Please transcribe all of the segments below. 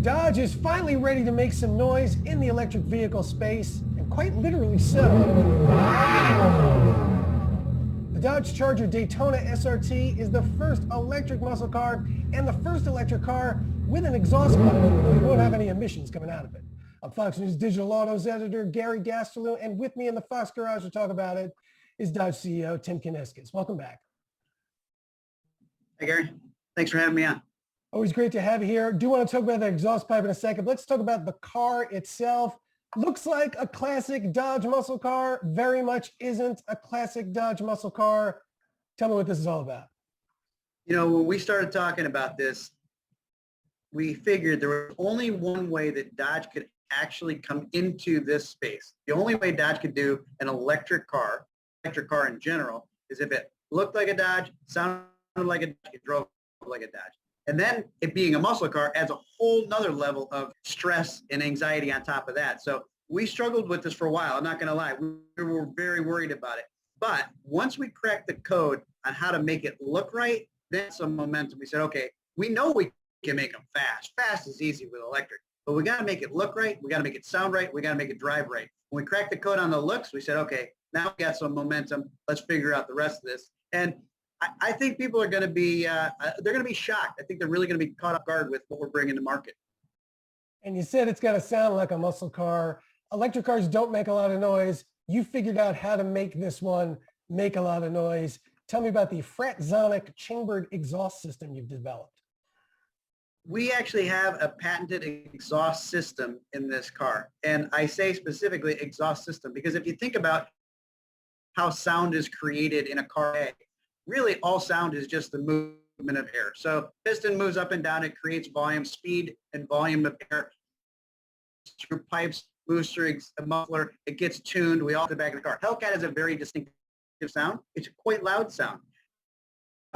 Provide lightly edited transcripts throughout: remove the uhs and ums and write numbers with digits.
Dodge is finally ready to make some noise in the electric vehicle space, and quite literally so. The Dodge Charger Daytona SRT is the first electric muscle car and the first electric car with an exhaust pipe. We won't have any emissions coming out of it. I'm Fox News Digital Autos editor Gary Gastelum, and with me in the Fox Garage to talk about it is Dodge CEO Tim Kuniskis. Welcome back. Hey, Gary. Thanks for having me on. Always great to have you here. Do want to talk about the exhaust pipe in a second. Let's talk about the car itself. Looks like a classic Dodge muscle car. Very much isn't a classic Dodge muscle car. Tell me what this is all about. You know, when we started talking about this, we figured there was only one way that Dodge could actually come into this space. The only way Dodge could do an electric car in general, is if it looked like a Dodge, sounded like a Dodge, it drove like a Dodge. And then it being a muscle car adds a whole nother level of stress and anxiety on top of that. So we struggled with this for a while. I'm not going to lie. We were very worried about it. But once we cracked the code on how to make it look right, then some momentum. We said, okay, we know we can make them fast. Fast is easy with electric. But we got to make it look right. We got to make it sound right. We got to make it drive right. When we cracked the code on the looks, we said, okay, now we got some momentum. Let's figure out the rest of this. And I think people are going to be, they're going to be shocked. I think they're really going to be caught off guard with what we're bringing to market. And you said it's got to sound like a muscle car. Electric cars don't make a lot of noise. You figured out how to make this one make a lot of noise. Tell me about the Fratzonic chambered exhaust system you've developed. We actually have a patented exhaust system in this car. And I say specifically exhaust system because if you think about how sound is created in a car, really all sound is just the movement of air. So piston moves up and down, it creates volume, speed and volume of air through pipes, moves through a muffler, it gets tuned, we all get back in the car. Hellcat has a very distinctive sound. It's a quite loud sound.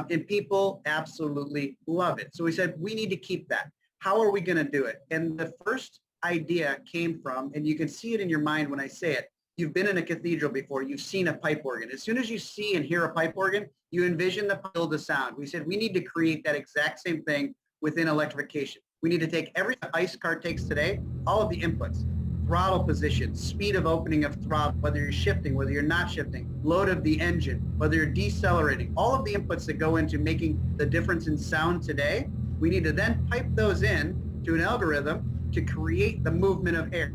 And people absolutely love it. So we said, we need to keep that. How are we going to do it? And the first idea came from, and you can see it in your mind when I say it, you've been in a cathedral before, you've seen a pipe organ. As soon as you see and hear a pipe organ, you envision the sound. We said we need to create that exact same thing within electrification. We need to take every ICE car takes today, all of the inputs, throttle position, speed of opening of throttle, whether you're shifting, whether you're not shifting, load of the engine, whether you're decelerating, all of the inputs that go into making the difference in sound today, we need to then pipe those in to an algorithm to create the movement of air.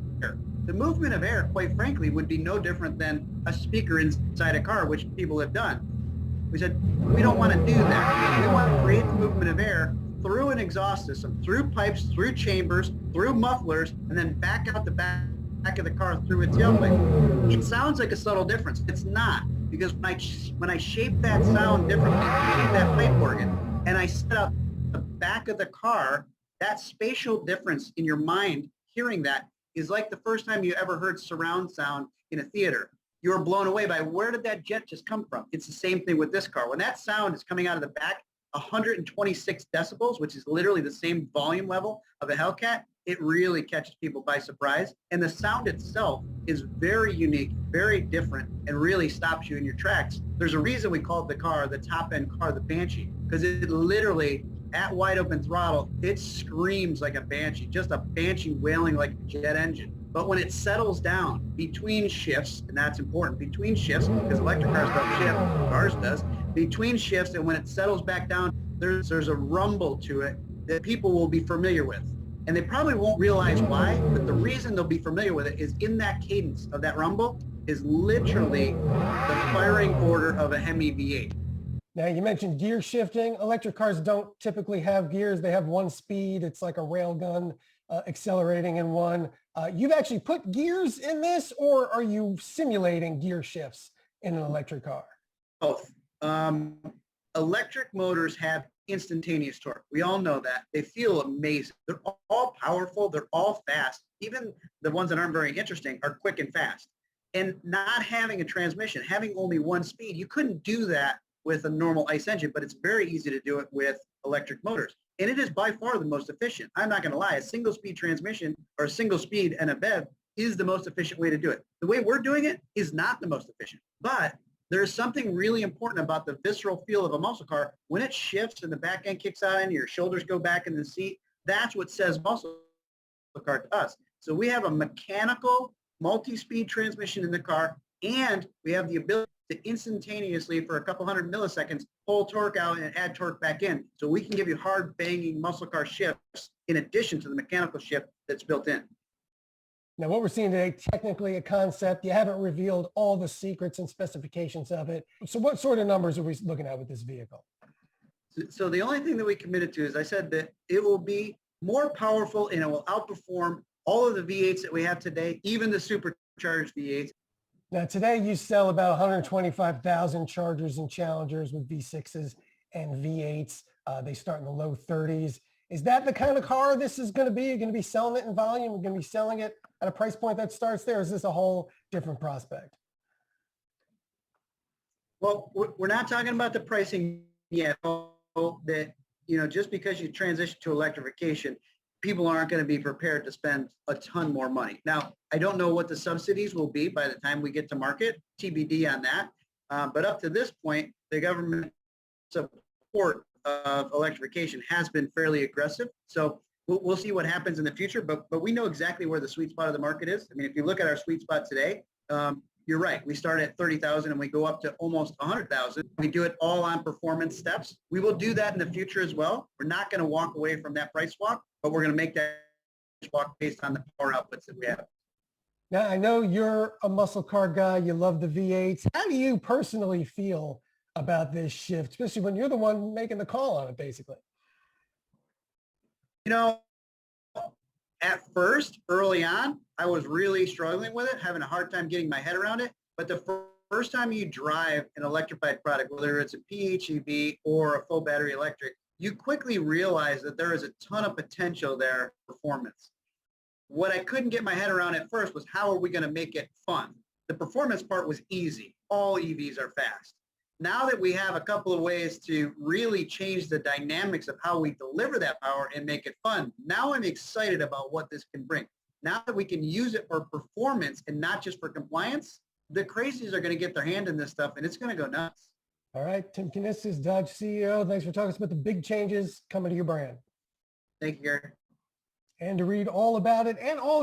The movement of air, quite frankly, would be no different than a speaker inside a car, which people have done. We said, we don't want to do that. We want to create the movement of air through an exhaust system, through pipes, through chambers, through mufflers, and then back out the back of the car through a tailpipe. It sounds like a subtle difference. It's not, because when I shape that sound differently, that pipe organ, and I set up the back of the car, that spatial difference in your mind hearing that is like the first time you ever heard surround sound in a theater. You were blown away by where did that jet just come from? It's the same thing with this car. When that sound is coming out of the back, 126 decibels, which is literally the same volume level of a Hellcat, it really catches people by surprise. And the sound itself is very unique, very different, and really stops you in your tracks. There's a reason we called the car, the top-end car, the Banshee, because it literally, at wide open throttle, it screams like a Banshee, just a Banshee wailing like a jet engine. But when it settles down between shifts, and that's important, between shifts, because electric cars don't shift, ours does, between shifts, and when it settles back down, there's a rumble to it that people will be familiar with. And they probably won't realize why, but the reason they'll be familiar with it is in that cadence of that rumble is literally the firing order of a Hemi V8. Now, you mentioned gear shifting. Electric cars don't typically have gears. They have one speed. It's like a rail gun accelerating in one. You've actually put gears in this, or are you simulating gear shifts in an electric car? Both. Electric motors have instantaneous torque. We all know that. They feel amazing. They're all powerful. They're all fast. Even the ones that aren't very interesting are quick and fast. And not having a transmission, having only one speed, you couldn't do that with a normal ICE engine, but it's very easy to do it with electric motors. And it is by far the most efficient. I'm not going to lie. A single speed transmission or a single speed and a BEV is the most efficient way to do it. The way we're doing it is not the most efficient, but there's something really important about the visceral feel of a muscle car. When it shifts and the back end kicks out and your shoulders go back in the seat, that's what says muscle car to us. So we have a mechanical multi-speed transmission in the car, and we have the ability to instantaneously, for a couple hundred milliseconds, pull torque out and add torque back in. So we can give you hard banging muscle car shifts in addition to the mechanical shift that's built in. Now, what we're seeing today, technically a concept. You haven't revealed all the secrets and specifications of it. So what sort of numbers are we looking at with this vehicle? So the only thing that we committed to is I said that it will be more powerful and it will outperform all of the V8s that we have today, even the supercharged V8s. Now, today you sell about 125,000 Chargers and Challengers with V6s and V8s. They start in the low 30s. Is that the kind of car this is going to be? You're going to be selling it in volume? You're going to be selling it at a price point that starts there? Or is this a whole different prospect? Well, we're not talking about the pricing yet. That, just because you transition to electrification, people aren't going to be prepared to spend a ton more money. Now, I don't know what the subsidies will be by the time we get to market, TBD on that. But up to this point, the government support of electrification has been fairly aggressive. So we'll see what happens in the future, but we know exactly where the sweet spot of the market is. I mean, if you look at our sweet spot today, you're right. We start at 30,000 and we go up to almost 100,000. We do it all on performance steps. We will do that in the future as well. We're not going to walk away from that price walk, but we're going to make that walk based on the power outputs that we have. Now, I know you're a muscle car guy. You love the V8s. How do you personally feel about this shift, especially when you're the one making the call on it, basically? At first, early on, I was really struggling with it, having a hard time getting my head around it. But the first time you drive an electrified product, whether it's a PHEV or a full battery electric, you quickly realize that there is a ton of potential there for performance. What I couldn't get my head around at first was how are we going to make it fun? The performance part was easy. All EVs are fast. Now that we have a couple of ways to really change the dynamics of how we deliver that power and make it fun, now I'm excited about what this can bring. Now that we can use it for performance and not just for compliance, the crazies are going to get their hand in this stuff and it's going to go nuts. All right, Tim Kuniskis, Dodge CEO. Thanks for talking to us about the big changes coming to your brand. Thank you, Gary. And to read all about it and all